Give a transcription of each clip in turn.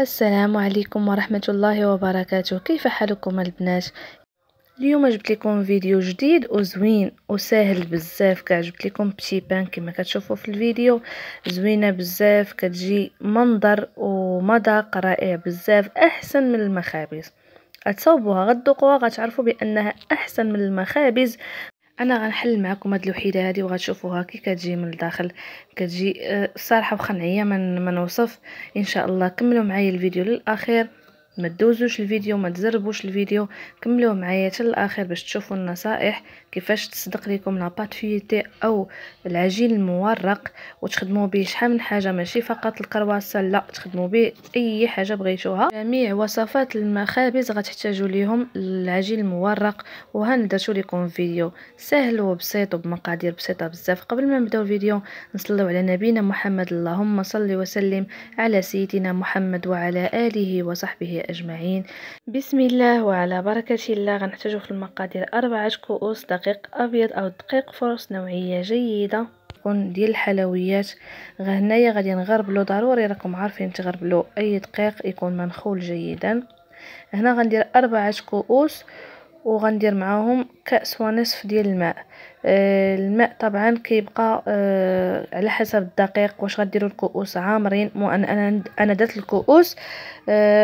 السلام عليكم ورحمة الله وبركاته. كيف حالكم البنات؟ اليوم جبت لكم فيديو جديد وزوين وسهل بزاف. جبت لكم بتي بان كما كتشوفوا في الفيديو، زوينه بزاف، كتجي منظر ومذاق رائع بزاف، احسن من المخابز. غتصاوبوها غتذوقوها غتعرفوا بانها احسن من المخابز. انا غنحل معكم هاد الوحيده هذه وغتشوفوها كي كتجي من الداخل. كتجي الصراحه وخنعيه من نوصف. ان شاء الله كملوا معايا الفيديو للاخير، ما تدوزوش الفيديو، ما تزربوش الفيديو، كملوا معايا حتى الاخر باش تشوفوا النصائح كيفاش تصدق لكم لاباط فيتي او العجين المورق وتخدموا به شحال من حاجه، ماشي فقط الكرواسون، لا تخدموا به اي حاجه بغيتوها. جميع وصفات المخابز غتحتاجوا ليهم العجين المورق، وهنا درتو لكم فيديو سهل وبسيط وبمقادير بسيطه بزاف. قبل ما نبداو الفيديو نصليو على نبينا محمد، اللهم صل وسلم على سيدنا محمد وعلى اله وصحبه اجمعين. بسم الله وعلى بركه الله. غنحتاجو في المقادير 4 كؤوس دقيق ابيض او دقيق فرص نوعيه جيده يكون ديال الحلويات. هنايا غادي نغربلو، ضروري راكم عارفين تغربلو اي دقيق يكون منخول جيدا. هنا غندير 4 كؤوس وغندير معاهم كأس ونصف ديال الماء. الماء طبعا كيبقى على حسب الدقيق، واش غديروا الكؤوس عامرين. مو انا درت الكؤوس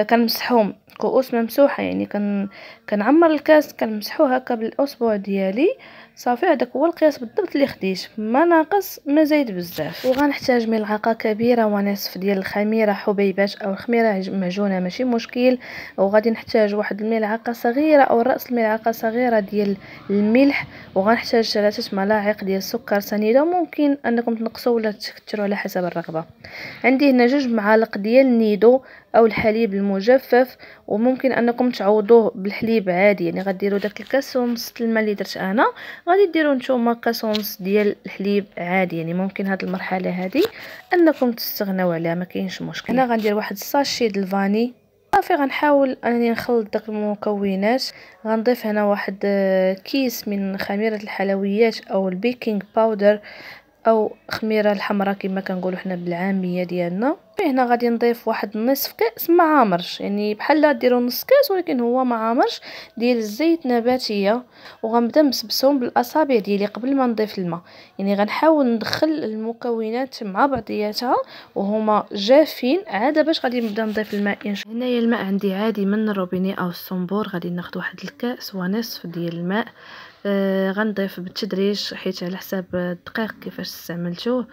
كنمسحهم كؤوس ممسوحه، يعني كنعمر الكاس كنمسحو هكا بالاصبع ديالي صافي. هذاك هو القياس بالضبط اللي خديت، ما ناقص ما زايد بزاف. وغنحتاج ملعقه كبيره ونصف ديال الخميره حبيبات او خميره معجونه ماشي مشكل. وغادي نحتاج واحد الملعقه صغيره او راس الملعقه صغيره ديال الملح، وغنحتاج 3 ملاعق ديال السكر سنيده، وممكن انكم تنقصوا ولا تكثروا على حسب الرغبه. عندي هنا 2 معالق ديال النيدو او الحليب المجفف، وممكن انكم تعوضوه بالحليب عادي، يعني غديروا داك الكاس ونص الماء اللي درت انا غادي ديروا نتوما كاس ونص ديال الحليب عادي. يعني ممكن هاد المرحله هذه انكم تستغنوا عليها، ما كاينش مشكل. انا غندير واحد الساشي د الفاني صافي. غنحاول انني نخلط داك المكونات. غنضيف هنا واحد كيس من خميره الحلويات او البيكنج باودر او خميره الحمراء كما كنقولوا حنا بالعاميه ديالنا. هنا غادي نضيف واحد نصف كاس ما عامرش، يعني بحال ديروا نص كاس ولكن هو ما عامرش ديال الزيت نباتيه، وغنبدا نبسبسهم بالاصابع ديالي قبل ما نضيف الماء. يعني غنحاول ندخل المكونات مع بعضياتها وهما جافين عاد باش غادي نبدا نضيف الماء. هنايا الماء عندي عادي من الروبيني او الصنبور، غادي ناخذ واحد الكاس ونصف ديال الماء. غنضيف بالتدريج حيت على حساب الدقيق كيفاش استعملتوه،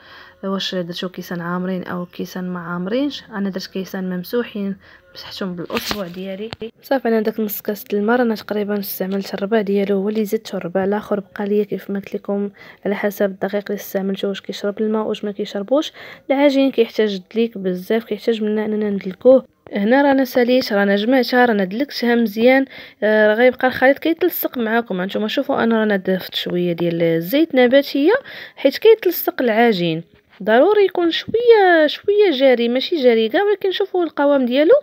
واش درتو كيسان عامرين او كيسان ما عامرينش. انا درت كيسان ممسوحين مسحتهم بالاصبع ديالي صافي. انا داك نص كاس الماء انا تقريبا استعملت الربع ديالو، هو اللي زدت الربع الاخر بقى ليا كيف ما قلت لكم على حسب الدقيق اللي استعملتو، واش كيشرب الماء واش ما كيشربوش. العجين كيحتاج دليك بزاف، كيحتاج منا اننا ندلكوه. هنا رانا ساليت، رانا جمعتها، رانا دلكتها مزيان. غيبقى الخليط كيتلصق معاكم. هانتوما شوفوا انا رانا ضفت شويه ديال الزيت نباتيه حيت كيتلصق العجين. ضروري يكون شويه جاري، ماشي جاري كاع، ولكن شوفوا القوام ديالو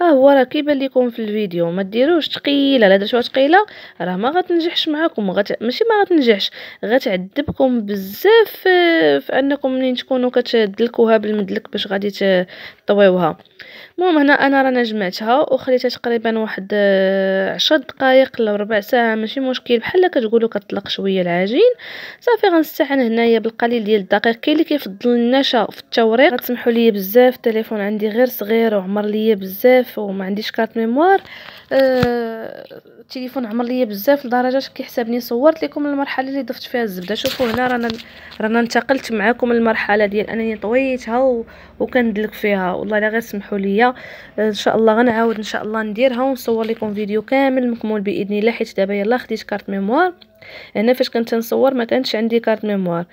ها هو راه كيبان لكم في الفيديو. ما ديروش ثقيله، لا درتوها ثقيله راه ما غتنجحش معكم، ماشي ما غتنجحش، غتعذبكم بزاف في انكم منين تكونوا كتدلكوها بالمدلك باش غادي تطويوها. المهم هنا انا رانا جمعتها وخليتها تقريبا واحد 10 دقائق ل ربع ساعه، ماشي مشكل، بحال كتقولوا كتطلق شويه العجين صافي. غنستعن هنايا بالقليل ديال الدقيق. كاين اللي كيفضل النشا في التوريق، غتسمحوا لي بزاف، التليفون عندي غير صغير وعمر ليا بزاف وما عنديش كارت ميموار. التليفون عمر ليا بزاف لدرجه كيحسبني صورت لكم المرحله اللي ضفت فيها الزبده. شوفوا هنا رانا انتقلت معكم المرحله ديال انني طويتها وكندلك فيها. والله لا غير سمحوا لي، ان شاء الله غنعاود ان شاء الله نديرها ونصور لكم فيديو كامل مكمول باذن الله، حيت دابا يلاه خديت كارت ميموار. هنا فاش كنت نصور ما كانش عندي كارت ميموار.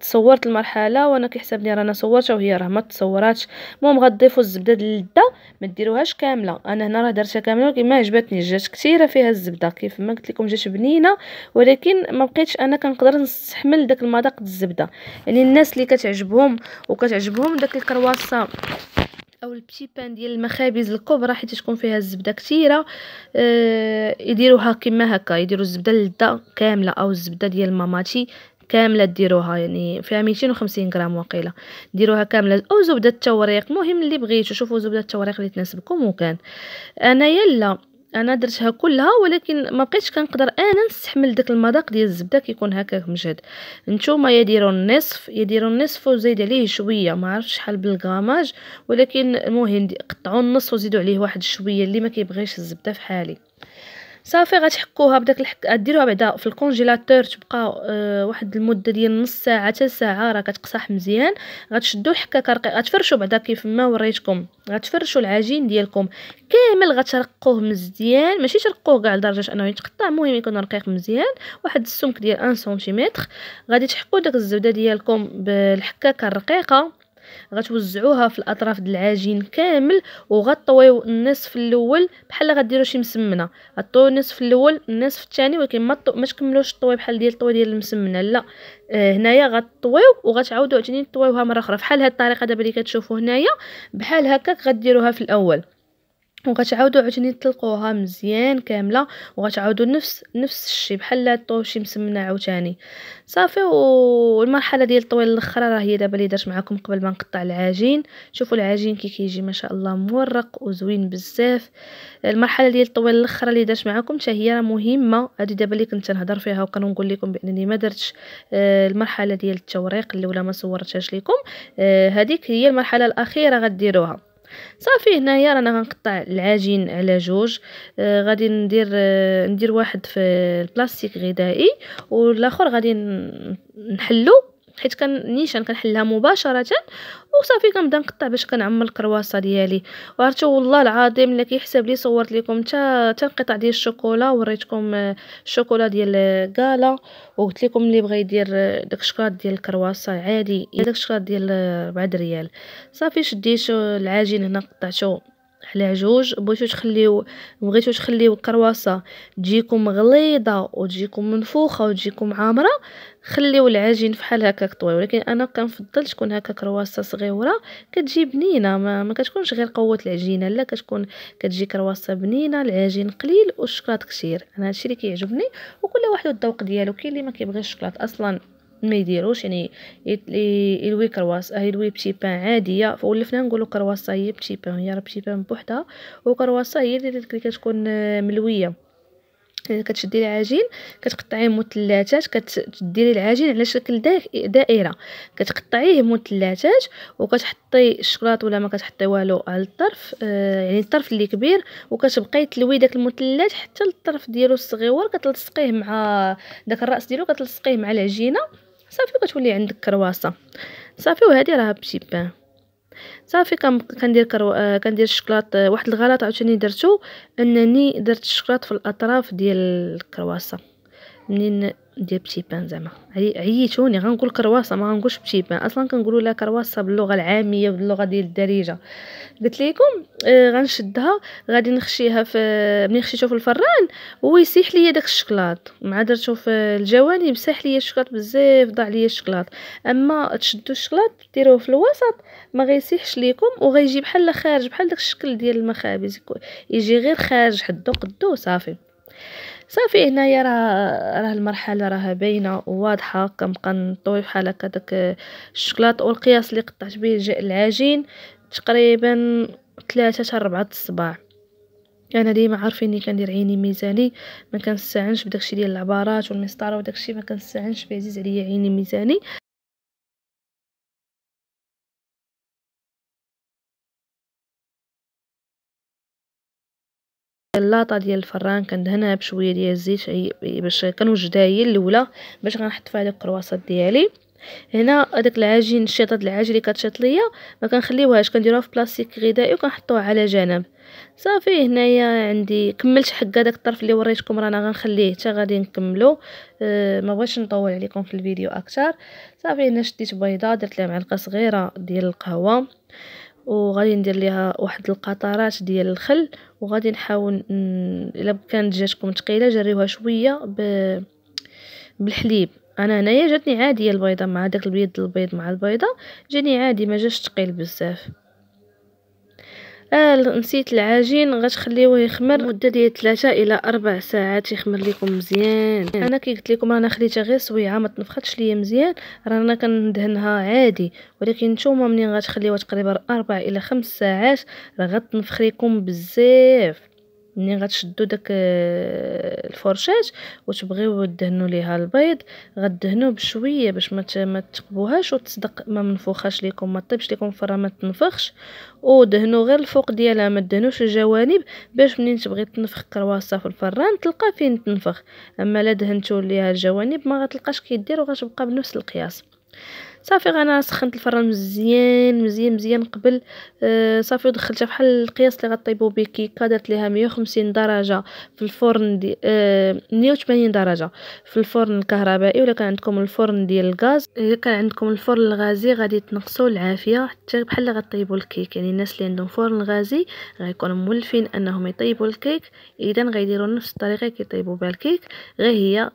تصورت المرحله وانا كيحسبني رانا صورتها وهي راه ما تصوراتش. المهم غتضيفوا الزبده للده، ما ديروهاش كامله. انا هنا راه درتها كامله ولكن ما عجبتني، جات كثيره فيها الزبده كيف ما قلت لكم، جات بنينه ولكن ما بقيتش انا كنقدر نستحمل داك المذاق الزبده. يعني الناس اللي كتعجبهم داك الكرواسون او البتي بان ديال المخابز الكبرى حيت تكون فيها الزبده كثيره، يديروها كما هكا، يديروا الزبده للدا كامله او الزبده ديال ماماتي كامله ديروها، يعني فيها 250 غرام وقيله، ديروها كامله، او زبده التوريق، المهم اللي بغيتو. شوفوا زبده التوريق اللي تناسبكم. وكان انايا لا، انا درتها كلها، ولكن ما بقيتش كنقدر انا نستحمل داك المذاق ديال الزبده كيكون هكاك مجهد. نتوما يديروا النصف، يديروا النصف وزيد عليه شويه، ما عرفتش شحال بالغراماج، ولكن المهم قطعوا النص وزيدوا عليه واحد شويه اللي ما كيبغيش الزبده في حالي. صافي غتحكوها بداك ديروها بعدا في الكونجيلاتور، تبقى واحد المده ديال نص ساعه حتى ساعه، راه كتقصح مزيان. غتشدو الحكاكه رقيق، غتفرشوا بعدا كيف ما وريتكم، غتفرشوا العجين ديالكم كامل، غترقوه مزيان، ماشي ترقوه كاع لدرجه انه يتقطع، المهم يكون رقيق مزيان، واحد السمك ديال 1 سنتيمتر. غادي تحكوا داك الزبده ديالكم بالحكاكه الرقيقه، غتوزعوها في الاطراف د العجين كامل، وغطويو النصف الاول بحال غديروا شي مسمنه، غطويو النصف الاول النصف الثاني، ولكن ما تكملوش الطوي بحال ديال الطوي ديال المسمنه، لا. هنايا غطويو وغتعاودوا عاوتاني تطويوها مره اخرى بحال هاد الطريقه دابا اللي كتشوفوا هنايا، بحال هكاك غديروها في الاول، وغتعاودوا عاوتاني تطلقوها مزيان كامله، وغتعاودوا نفس الشيء بحال طوي شي مسمنه عاوتاني. صافي. والمرحله ديال الطويل الاخرى راه هي دابا اللي درت معكم قبل ما نقطع العجين. شوفوا العجين كيجي ما شاء الله مورق وزوين بزاف. المرحله ديال الطويل الاخرى اللي درت معكم حتى هي مهمه، هذه دابا اللي كنت نهضر فيها وكنقول لكم بانني ما درتش المرحله ديال التوريق الاولى، ما صورتهاش لكم. هذيك هي المرحله الاخيره غديروها. صافي. هنايا رانا غنقطع العجين على جوج. غادي ندير واحد في البلاستيك غذائي، والاخر غادي نحلو، حيت نيشان كنحلها مباشره. وصافي كنبدا نقطع باش كنعمر الكرواسه ديالي. وعرفتوا والله العظيم الا كيحسب لي صورت لكم حتى القطع ديال الشوكولا، وريتكم الشوكولا ديال كالا، وقلت لكم اللي بغى يدير داك الشكلاط ديال الكرواسه عادي، داك الشكلاط ديال 4 ريال. صافي شديت العجين هنا قطعته على جوج. بغيتو تخليو الكرواسه تجيكم غليظه وتجيكم منفوخه وتجيكم عامره، خليو العجين فحال هكاك طويل، ولكن انا كنفضل تكون هكا كرواسه صغيره كتجي بنينه، ما كتكونش غير قوه العجينه، لا كتجي كرواسه بنينه، العجين قليل والشكلاط كثير. انا هادشي اللي كيعجبني، وكل واحد الذوق ديالو. كاين اللي ما كيبغيش الشكلاط اصلا ما يديروش، يعني يلوي كرواسه، يلوي بتي بان عاديه، ولفنا نقولوا كرواسه هي بتي بان، هي راه بتي بان بوحدها، وكرواسه هي اللي كتكون ملويه. كتشدي العجين كتقطعيه مثلثات، كتديري العجين على شكل دائره، كتقطعيه مثلثات وكتحطي الشكلاط ولا ما كتحطي والو على الطرف، يعني الطرف اللي كبير، وكتبقاي تلوي داك المثلث حتى الطرف ديالو الصغيور، كتلصقيه مع داك الراس ديالو، كتلصقيه مع العجينه. صافي كتولي عندك كرواسه. صافي. وهذه راه بتي بان. صافي كندير الشكلاط. واحد الغلط عاوتاني درتو، انني درت الشكلاط في الاطراف ديال الكرواسه، منين ديال بتي بان زعما عييتوني غنقول كرواسه ما غنقولش بتي بان، اصلا كنقولوا لها كرواسه باللغه العاميه باللغه ديال الدارجه. قلت لكم غنشدها، غادي نخشيها ملي خشيتو في الفران ويسيح ليا داك الشكلاط، مع درتو في الجوانب ساح ليا الشكلاط بزاف، ضاع ليا الشكلاط. اما تشدوا الشكلاط ديروه في الوسط ما غيسيحش ليكم، وغيجي بحال خارج بحال داك الشكل ديال المخابز، يجي غير خارج حدو قدو. صافي. صافي. هنايا راه المرحله راه باينه وواضحه، كنبقى نطوي بحال هكا داك الشكلاط، والقياس اللي قطعت به العجين تقريبا 3 حتى 4 الصباع. انا ديما عارفيني كندير عيني ميزاني، ما كنستعنش بداكشي ديال العبارات والمسطره وداكشي، ما كنستعنش به، عزيز عليا عيني ميزاني. اللاطه ديال الفران كندهنها بشويه ديال الزيت باش كنوجدها هي الاولى باش غنحط فيها ديك الكرواسات ديالي. هنا هذاك العجين الشيطه العجين اللي كتشيط ليا ما كنخليوهاش، كنديروها في بلاستيك غذائي وكنحطوها على جنب. صافي. هنايا عندي كملت حكا داك الطرف اللي وريتكم، رانا غنخليه حتى غادي نكملو. ما بغيتش نطول عليكم في الفيديو اكثر. صافي. هنا شديت بيضه، درت لها معلقه صغيره ديال القهوه، وغادي ندير ليها واحد القطرات ديال الخل، وغادي نحاول الا كانت جاتكم ثقيله جريوها شويه بالحليب. انا هنايا جاتني عاديه البيضه مع داك البيض، البيض مع البيضه جاني عادي، ما جاش ثقيل بزاف. نسيت العجين، غتخليوه يخمر مده ديال 3 الى 4 ساعات يخمر لكم مزيان. انا كي قلت لكم انا خليتها غير سويعه ما تنفختش ليا مزيان، رانا كندهنها عادي، ولكن نتوما منين غتخليوها تقريبا 4 الى 5 ساعات راه غتنفخ لكم بزاف. منين غتشدوا داك الفرشات وتبغيو دهنوا ليها البيض، غدهنوه بشويه باش ما تقبوهاش وتصدق ما منفوخاش لكم، ما طيبش لكم الفران ما تنفخش. ودهنوا غير الفوق ديالها، ما دهنوش الجوانب، باش منين تبغي تنفخ كرواسه في الفران تلقى فين تنفخ. اما لا دهنتوا ليها الجوانب ما غتلقاش كيدير وغتبقى بنفس القياس. صافي انا سخنت الفران مزيان مزيان مزيان قبل. صافي ودخلتها بحال القياس اللي غطيبوا به كيكه، درت ليها 150 درجه في الفرن 180 درجه في الفرن الكهربائي، ولا كان عندكم الفرن ديال الغاز. الا كان عندكم الفرن الغازي غادي تنقصوا العافيه حتى بحال اللي غطيبوا الكيك. يعني الناس اللي عندهم فرن غازي غيكونوا مولفين انهم يطيبوا الكيك، اذا غيديروا نفس الطريقه كيطيبوا بها الكيك، غير هي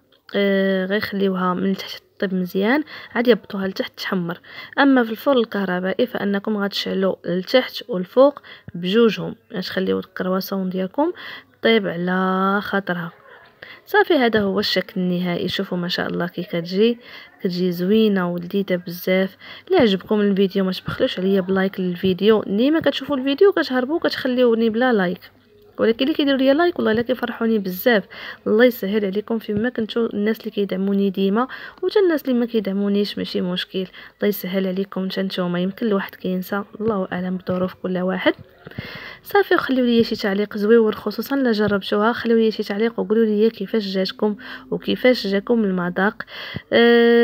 غيخليوها من تحت طيب مزيان، عاد يهبطوها لتحت تحمر. اما في الفرن الكهربائي فانكم غتشعلوا لتحت والفوق بجوجهم باش تخليو الكرواسون ديالكم طيب على خاطرها. صافي هذا هو الشكل النهائي. شوفوا ما شاء الله كي كتجي زوينه ولذيذه بزاف. الا عجبكم الفيديو ما تبخلوش عليا بلايك للفيديو. ديما كتشوفوا الفيديو كتهربوا كتخليوني بلا لايك، ولكن اللي كيديروا لي لايك والله الا كيفرحوني بزاف. الله يسهل عليكم فيما كنتو الناس اللي كيدعموني ديما، وتا الناس اللي ما كيدعمونيش ماشي مشكل. الله يسهل عليكم حتى نتوما، يمكن الواحد كينسى، الله اعلم بظروف كل واحد. صافي وخليو لي شي تعليق زويون، خصوصا الا جربتوها خليو لي شي تعليق وقولوا لي كيفاش جاتكم وكيفاش جاكم المذاق.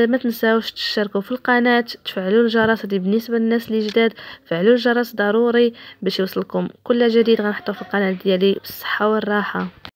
ما تنساوش تشتركوا في القناه، تفعلوا الجرس. هذه بالنسبه للناس اللي جداد، فعلوا الجرس ضروري باش يوصلكم كل جديد غنحطه في القناه ديالي بالصحه والراحه.